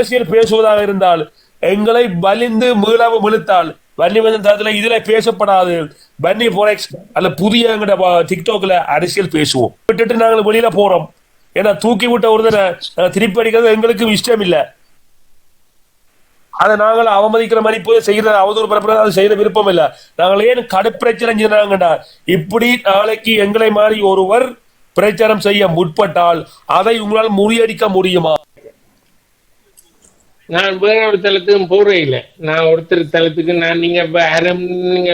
அரசியல் பேசுவதாக இருந்தால் எங்களை வலிந்து மீளவும் இழுத்தால் வன்னிமேந்திரன் தளத்துல இதுல பேசப்படாது. வன்னி போரெக்ஸ் அல்ல புதிய டிக்டாக்ல அரசியல் பேசுவோம் விட்டுட்டு நாங்கள் வெளியில போறோம். ஏன்னா தூக்கி விட்ட ஒருத்தரை திருப்பி அடிக்கிறது எங்களுக்கும் இஷ்டம் இல்லை. அதை நாங்கள் அவமதிக்கிற மாதிரி போய் செய்யற அவதூறு பரப்புறது அதை செய்யற விருப்பம் இல்லை. நாங்கள் ஏன் கடுப்பிரச்சனை செஞ்சாங்கடா, இப்படி நாளைக்கு எங்களை மாதிரி ஒருவர் பிரச்சாரம் செய்ய முற்பட்டால் அதை உங்களால் முறியடிக்க முடியுமா? நான் வேற ஒரு தளத்துக்கும் போறேன் இல்லை. நான் ஒருத்தர் தளத்துக்கு நான் நீங்க நீங்க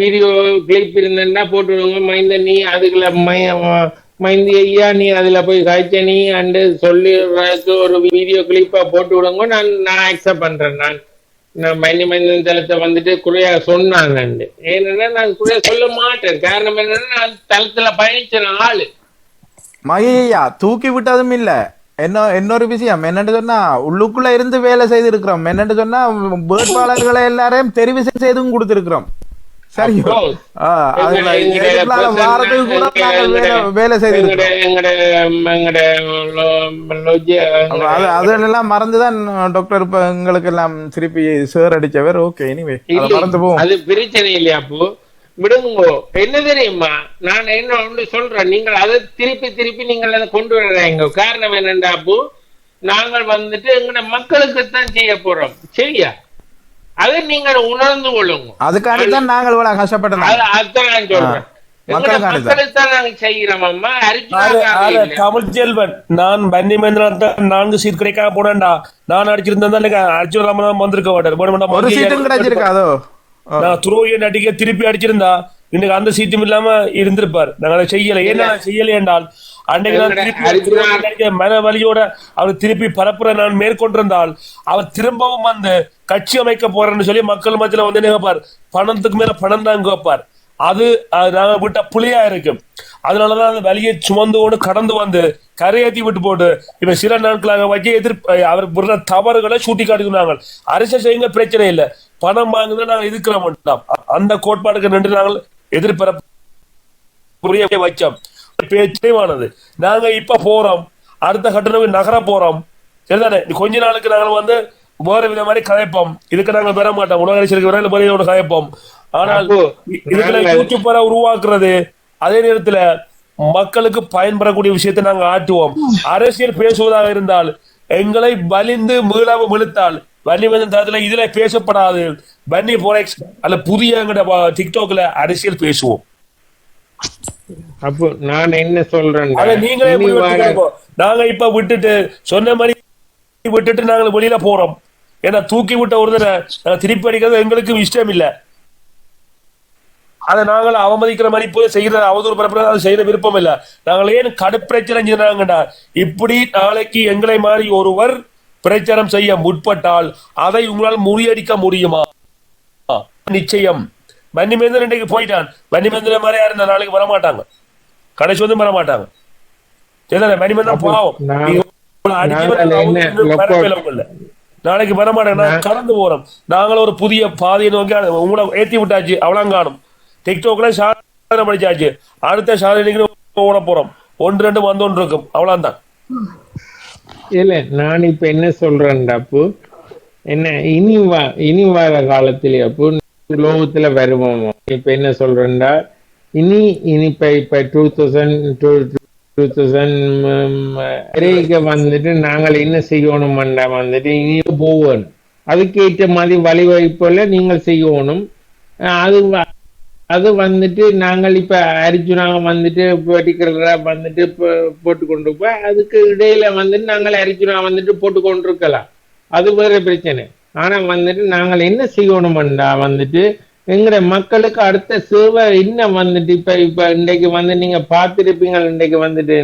வீடியோ கிளிப் இருந்தேன்னா போட்டுவிடுங்க. மைந்த நீ அதுக்குள்ள மைந்தி ஐயா நீ அதுல போய் காய்ச்ச நீ அண்டு சொல்லி ஒரு வீடியோ கிளிப்பா போட்டு விடுங்க. நான் அக்செப்ட் பண்றேன். நான் மைந்தன் தளத்தை வந்துட்டு குறையா சொன்னாங்க. ஏன்னா நான் குறையா சொல்ல மாட்டேன். காரணம் என்னன்னா நான் தளத்துல பயணிச்ச ஆளு. மகையா தூக்கி விட்டதும் இல்ல. இன்னொரு விஷயம் என்னன்னு சொன்னா உள்ளுக்குள்ள இருந்து வேலை செய்திருக்கிறோம். என்னன்னு சொன்னா வேட்பாளர்களை எல்லாரையும் தெரிவு செய்தும் கொடுத்திருக்கிறோம். சரியோ வாரத்துக்கு கூட வேலை செய்திருக்கிறோம். அதெல்லாம் மறந்துதான் டாக்டர் இப்ப எங்களுக்கு எல்லாம் திருப்பி சேர் அடிச்சவர். ஓகே எனிவே மறந்து போவோம். அது பிரச்சனை இல்லையா? அப்போ விடுங்கோ. என்ன தெரியுமா, நான் என்ன ஒன்று சொல்றேன். நீங்கள் அதை திருப்பி நீங்கள் அதை கொண்டு வர்றீங்க. காரணம் என்னண்டா, அப்போ நாங்கள் வந்துட்டு எங்கட மக்களுக்கு தான் செய்ய போறோம். சரியா? அதை நீங்கள் உணர்ந்து கொள்ளுங்க. அதுக்காகத்தான் நாங்கள் இவ்வளவு கஷ்டப்பட்டோம். அதுதான் நான் சொல்றேன். மக்களுக்கு நாங்க செய்யறோம். அம்மா தமிழ்ச்செல்வன், நான் வன்னிமேந்திரன் 4 சீட் கிடைக்காம போனேன்டா. நான் அடிச்சிருந்தா அடிச்சு வந்திருக்க மாட்டேன். ஒரு சீட்டும் கிடைச்சிருக்காதோ. நான் துரோகிய நடிகை திருப்பி அடிச்சிருந்தா இன்னைக்கு அந்த சீட்டும் இல்லாம இருந்திருப்பார். நாங்க அதை செய்யல. ஏன்னா செய்யல என்றால் அன்றைக்கு நான் மன வலியோட அவர் திருப்பி பரப்புற நான் மேற்கொண்டிருந்தால் அவர் திரும்பவும் வந்து கட்சி அமைக்க போறேன்னு சொல்லி மக்கள் மத்தியில வந்து கேட்பார். பணத்துக்கு மேல பணம் தான் கேட்பார். அது நாங்க விட்ட புளியா இருக்கு. அதனாலதான் அந்த வலியை சுமந்து கொண்டு கடந்து வந்து கரையேற்றி விட்டு போட்டு இப்ப சில நாட்களாக வச்சு அவர் தவறுகளை சூட்டி காட்டுகிறாங்க. அரசியல் செய்யுங்க, பிரச்சனை இல்லை. பணம் வாங்குதான் நாங்கள் எதிர்க்கிற மாட்டோம். அந்த கோட்பாடுக்கு நின்று நாங்கள் எதிர்ப்பெற வச்சோம். பேச்சேவானது. நாங்க இப்ப போறோம், அடுத்த கட்டணம் நகர போறோம். சரிதானே? கொஞ்ச நாளுக்கு நாங்கள் வந்து வேற வித மாதிரி கதைப்போம். இதுக்கு நாங்கள் பெற மாட்டோம். உலக அரசியலுக்கு வரையில முறையோட கதைப்போம். ஆனால் இதுல யூடியூபரை உருவாக்குறது, அதே நேரத்துல மக்களுக்கு பயன்படக்கூடிய விஷயத்தை நாங்க ஆட்டுவோம். அரசியல் பேசுவதாக இருந்தால் எங்களை வலிந்து மீளவும் இழுத்தால் வன்னிமேந்திரன் தளத்துல இதுல பேசப்படாது. வன்னி போரெக்ஸ் அல்ல புதிய டிக்டாக்ல அரசியல் பேசுவோம். அப்போ நான் என்ன சொல்றேன், நீங்களே நாங்க இப்ப விட்டுட்டு சொன்ன மாதிரி விட்டுட்டு நாங்கள் வெளியில போறோம். ஏன்னா தூக்கி விட்ட ஒருத்தரை திருப்பி அடிக்கிறது எங்களுக்கும் இஷ்டம் இல்லை. அதை நாங்கள் அவமதிக்கிற மாதிரி போய் செய்யற அவதூறு பரப்புறது அதை செய்யற விருப்பம் இல்லை. நாங்கள் ஏன் கடுப்பிரச்சனை செஞ்சாங்கடா, இப்படி நாளைக்கு எங்களை மாதிரி ஒருவர் பிரச்சாரம் செய்ய முற்பட்டால் அதை உங்களால் முறியடிக்க முடியுமா? நிச்சயம். வன்னிமேந்திரன் இன்றைக்கு போயிட்டான். வன்னிமேந்திரன் மாதிரி யாரும் இந்த நாளைக்கு வரமாட்டாங்க. கடைசி வந்து வரமாட்டாங்க. வன்னிமேந்திரன் பாவம் நாளைக்கு வரமாட்டாங்க. கடந்து போறோம். நாங்களும் ஒரு புதிய பாதையை நோக்கி உங்களை ஏற்றி விட்டாச்சு. அவ்வளவு காணும். டிக்டாக்ல சாதனை படிச்சாச்சு. அடுத்த சாதனைக்கு ஓட போறோம். 1-2 வந்தோன்னு இருக்கும். அவ்வளவுதான். இல்ல நான் இப்ப என்ன சொல்றேன்டா, அப்போ என்ன இனி வர காலத்திலே அப்போ லோகத்துல வருவோம். இப்ப என்ன சொல்றேன்டா, இனி இப்ப 2000 வந்துட்டு நாங்கள் என்ன செய்யணும்டா வந்துட்டு இனி போவோம். அதுக்கேற்ற மாதிரி வழிவகுப்புல நீங்கள் செய்யணும். அது வந்துட்டு நாங்கள் இப்ப அரிஜுனாக வந்துட்டு வெடிக்கிறதா வந்துட்டு போட்டு கொண்டு போய் அதுக்கு இடையில வந்துட்டு நாங்கள் அரிஜுனா வந்துட்டு போட்டு கொண்டிருக்கலாம். அது வேற பிரச்சனை. ஆனா வந்துட்டு நாங்கள் என்ன செய்யணும்டா வந்துட்டு எங்கட மக்களுக்கு அடுத்த சேவை இன்னும் வந்துட்டு இப்ப இன்றைக்கு வந்து நீங்க பார்த்திருப்பீங்க. இன்றைக்கு வந்துட்டு